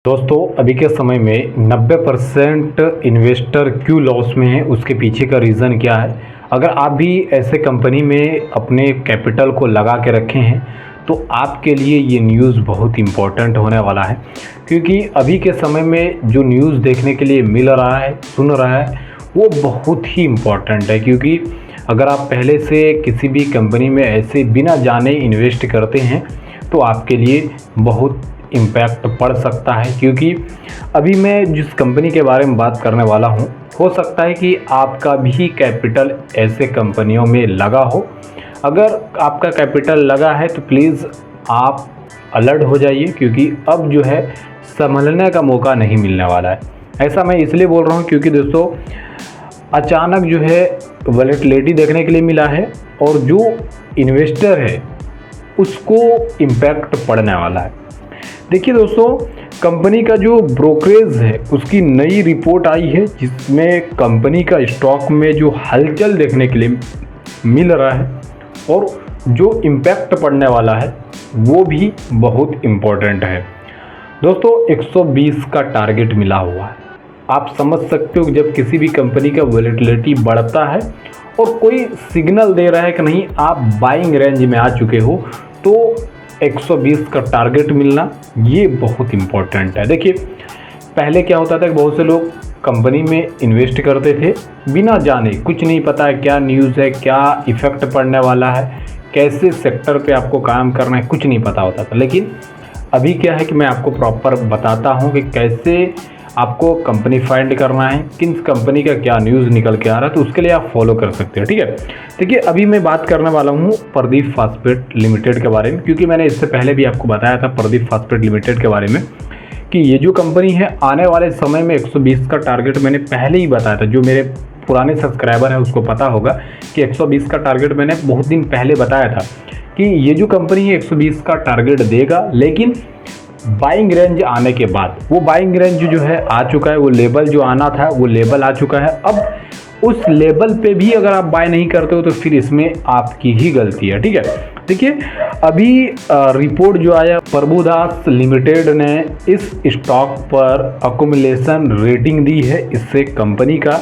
दोस्तों अभी के समय में 90% इन्वेस्टर क्यों लॉस में है, उसके पीछे का रीज़न क्या है। अगर आप भी ऐसे कंपनी में अपने कैपिटल को लगा के रखे हैं तो आपके लिए ये न्यूज़ बहुत इम्पोर्टेंट होने वाला है, क्योंकि अभी के समय में जो न्यूज़ देखने के लिए मिल रहा है, सुन रहा है, वो बहुत ही इम्पोर्टेंट है। क्योंकि अगर आप पहले से किसी भी कंपनी में ऐसे बिना जाने इन्वेस्ट करते हैं तो आपके लिए बहुत इम्पैक्ट पड़ सकता है। क्योंकि अभी मैं जिस कंपनी के बारे में बात करने वाला हूँ, हो सकता है कि आपका भी कैपिटल ऐसे कंपनियों में लगा हो। अगर आपका कैपिटल लगा है तो प्लीज़ आप अलर्ट हो जाइए, क्योंकि अब जो है संभलने का मौका नहीं मिलने वाला है। ऐसा मैं इसलिए बोल रहा हूँ क्योंकि दोस्तों अचानक जो है वॉलेटिलिटी देखने के लिए मिला है और जो इन्वेस्टर है उसको इम्पैक्ट पड़ने वाला है। देखिए दोस्तों, कंपनी का जो ब्रोकरेज है उसकी नई रिपोर्ट आई है, जिसमें कंपनी का स्टॉक में जो हलचल देखने के लिए मिल रहा है और जो इम्पैक्ट पड़ने वाला है वो भी बहुत इम्पोर्टेंट है। दोस्तों 120 का टारगेट मिला हुआ है। आप समझ सकते हो, जब किसी भी कंपनी का वॉलेटिलिटी बढ़ता है और कोई सिग्नल दे रहा है कि नहीं आप बाइंग रेंज में आ चुके हो, तो 120 का टारगेट मिलना ये बहुत इम्पोर्टेंट है। देखिए पहले क्या होता था कि बहुत से लोग कंपनी में इन्वेस्ट करते थे बिना जाने, कुछ नहीं पता है क्या न्यूज़ है, क्या इफ़ेक्ट पड़ने वाला है, कैसे सेक्टर पे आपको काम करना है, कुछ नहीं पता होता था। लेकिन अभी क्या है कि मैं आपको प्रॉपर बताता हूँ कि कैसे आपको कंपनी फाइंड करना है, किन कंपनी का क्या न्यूज़ निकल के आ रहा है, तो उसके लिए आप फॉलो कर सकते हो। ठीक है, देखिए अभी मैं बात करने वाला हूँ प्रदीप फास्फेट लिमिटेड के बारे में, क्योंकि मैंने इससे पहले भी आपको बताया था प्रदीप फास्फेट लिमिटेड के बारे में कि ये जो कंपनी है आने वाले समय में 120 का टारगेट मैंने पहले ही बताया था। जो मेरे पुराने सब्सक्राइबर हैं उसको पता होगा कि 120 का टारगेट मैंने बहुत दिन पहले बताया था कि ये जो कंपनी है 120 का टारगेट देगा, लेकिन बाइंग रेंज आने के बाद वो बाइंग रेंज जो है आ चुका है, वो लेवल जो आना था वो लेवल आ चुका है। अब उस लेवल पे भी अगर आप बाय नहीं करते हो तो फिर इसमें आपकी ही गलती है। ठीक है, देखिए अभी रिपोर्ट जो आया, प्रभुदास लिमिटेड ने इस स्टॉक पर अकोमुलेशन रेटिंग दी है। इससे कंपनी का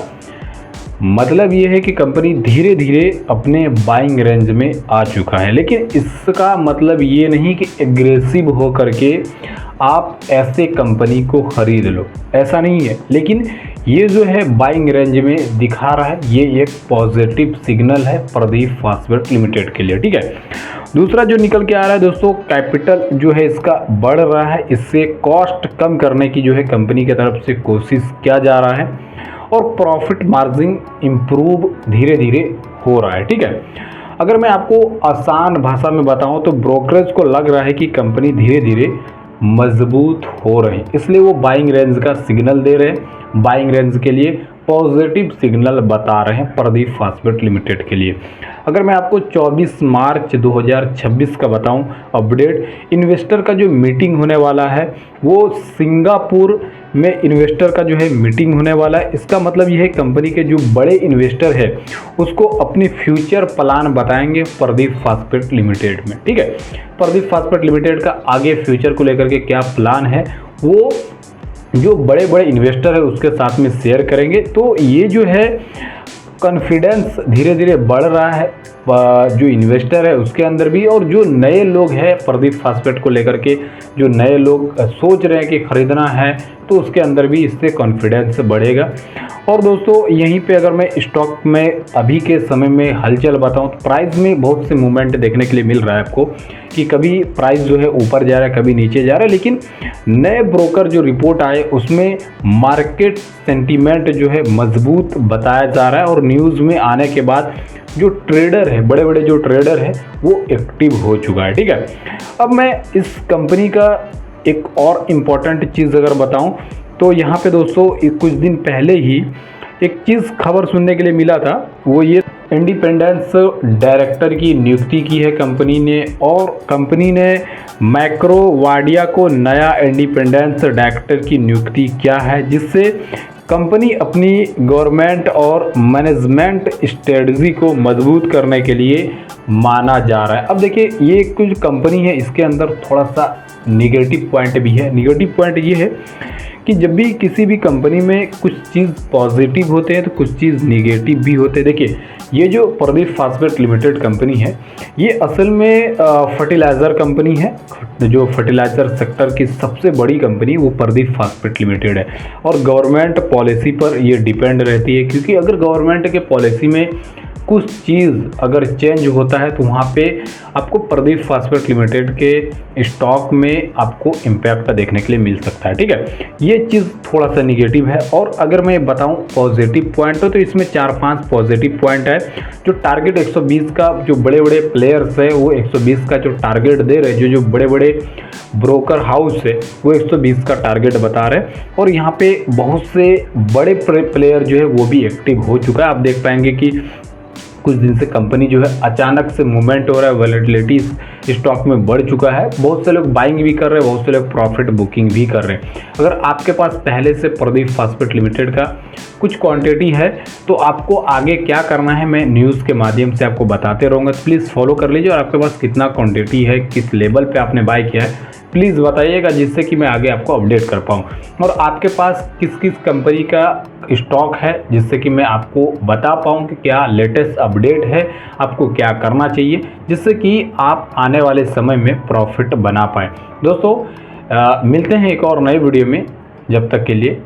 मतलब ये है कि कंपनी धीरे धीरे अपने बाइंग रेंज में आ चुका है। लेकिन इसका मतलब ये नहीं कि एग्रेसिव हो करके आप ऐसे कंपनी को खरीद लो, ऐसा नहीं है। लेकिन ये जो है बाइंग रेंज में दिखा रहा है, ये एक पॉजिटिव सिग्नल है प्रदीप फास्फेट लिमिटेड के लिए। ठीक है, दूसरा जो निकल के आ रहा है दोस्तों, कैपिटल जो है इसका बढ़ रहा है। इससे कॉस्ट कम करने की जो है कंपनी की तरफ से कोशिश किया जा रहा है और प्रॉफिट मार्जिन इम्प्रूव धीरे धीरे हो रहा है। ठीक है, अगर मैं आपको आसान भाषा में बताऊं तो ब्रोकरेज को लग रहा है कि कंपनी धीरे धीरे मजबूत हो रही है, इसलिए वो बाइंग रेंज का सिग्नल दे रहे हैं। बाइंग रेंज के लिए पॉजिटिव सिग्नल बता रहे हैं प्रदीप फास्फेट लिमिटेड के लिए। अगर मैं आपको 24 मार्च 2026 का बताऊं अपडेट, इन्वेस्टर का जो मीटिंग होने वाला है वो सिंगापुर में इन्वेस्टर का जो है मीटिंग होने वाला है। इसका मतलब यह है कंपनी के जो बड़े इन्वेस्टर है उसको अपनी फ्यूचर प्लान बताएंगे प्रदीप फास्फेट लिमिटेड में। ठीक है, प्रदीप फास्फेट लिमिटेड का आगे फ्यूचर को लेकर के क्या प्लान है वो जो बड़े बड़े इन्वेस्टर है उसके साथ में शेयर करेंगे। तो ये जो है कॉन्फिडेंस धीरे धीरे बढ़ रहा है जो इन्वेस्टर है उसके अंदर भी, और जो नए लोग हैं प्रदीप फास्फेट को लेकर के जो नए लोग सोच रहे हैं कि ख़रीदना है तो उसके अंदर भी इससे कॉन्फिडेंस बढ़ेगा। और दोस्तों यहीं पे अगर मैं स्टॉक में अभी के समय में हलचल बताऊं तो प्राइस में बहुत से मूवमेंट देखने के लिए मिल रहा है आपको कि कभी प्राइस जो है ऊपर जा रहा है, कभी नीचे जा रहा है। लेकिन नए ब्रोकर जो रिपोर्ट आए उसमें मार्केट सेंटीमेंट जो है मजबूत बताया जा रहा है और न्यूज़ में आने के बाद जो ट्रेडर है, बड़े बड़े जो ट्रेडर है वो एक्टिव हो चुका है। ठीक है, अब मैं इस कंपनी का एक और इम्पॉर्टेंट चीज़ अगर बताऊं तो यहाँ पे दोस्तों कुछ दिन पहले ही एक चीज़ खबर सुनने के लिए मिला था, वो ये इंडिपेंडेंस डायरेक्टर की नियुक्ति की है कंपनी ने, और कंपनी ने मैक्रो वाडिया को नया इंडिपेंडेंस डायरेक्टर की नियुक्ति किया है, जिससे कंपनी अपनी गवर्नमेंट और मैनेजमेंट स्ट्रेटजी को मजबूत करने के लिए माना जा रहा है। अब देखिए, ये कुछ कंपनी है, इसके अंदर थोड़ा सा निगेटिव पॉइंट भी है। निगेटिव पॉइंट ये है कि जब भी किसी भी कंपनी में कुछ चीज़ पॉजिटिव होते हैं तो कुछ चीज़ निगेटिव भी होते हैं। देखिए, ये जो प्रदीप फास्फेट लिमिटेड कंपनी है, ये असल में फर्टिलाइज़र कंपनी है। जो फर्टिलाइज़र सेक्टर की सबसे बड़ी कंपनी वो प्रदीप फास्फेट लिमिटेड है, और गवर्नमेंट पॉलिसी पर ये डिपेंड रहती है, क्योंकि अगर गवर्नमेंट के पॉलिसी में कुछ चीज़ अगर चेंज होता है तो वहाँ पे आपको प्रदीप फास्फेट लिमिटेड के स्टॉक में आपको इम्पैक्ट देखने के लिए मिल सकता है। ठीक है, ये चीज़ थोड़ा सा निगेटिव है। और अगर मैं बताऊं पॉजिटिव पॉइंट तो इसमें 4-5 पॉजिटिव पॉइंट है। जो टारगेट 120 का, जो बड़े बड़े प्लेयर्स है वो 120 का जो टारगेट दे रहे हैं, जो बड़े बड़े ब्रोकर हाउस है वो 120 का टारगेट बता रहे हैं, और यहाँ पे बहुत से बड़े प्लेयर जो है वो भी एक्टिव हो चुका है। आप देख पाएंगे कि कुछ दिन से कंपनी जो है अचानक से मूवमेंट हो रहा है, वॉलेटिलिटी स्टॉक में बढ़ चुका है। बहुत से लोग बाइंग भी कर रहे हैं, बहुत से लोग प्रॉफिट बुकिंग भी कर रहे हैं। अगर आपके पास पहले से प्रदीप फास्फेट लिमिटेड का कुछ क्वांटिटी है तो आपको आगे क्या करना है मैं न्यूज़ के माध्यम से आपको बताते रहूँगा। तो प्लीज़ फॉलो कर लीजिए, और आपके पास कितना क्वांटिटी है, किस लेवल पे आपने बाय किया है, प्लीज़ बताइएगा, जिससे कि मैं आगे आपको अपडेट कर पाऊँ। और आपके पास किस किस कंपनी का स्टॉक है, जिससे कि मैं आपको बता पाऊँ कि क्या लेटेस्ट अपडेट है, आपको क्या करना चाहिए, जिससे कि आप आने वाले समय में प्रॉफिट बना पाएँ। दोस्तों मिलते हैं एक और नए वीडियो में, जब तक के लिए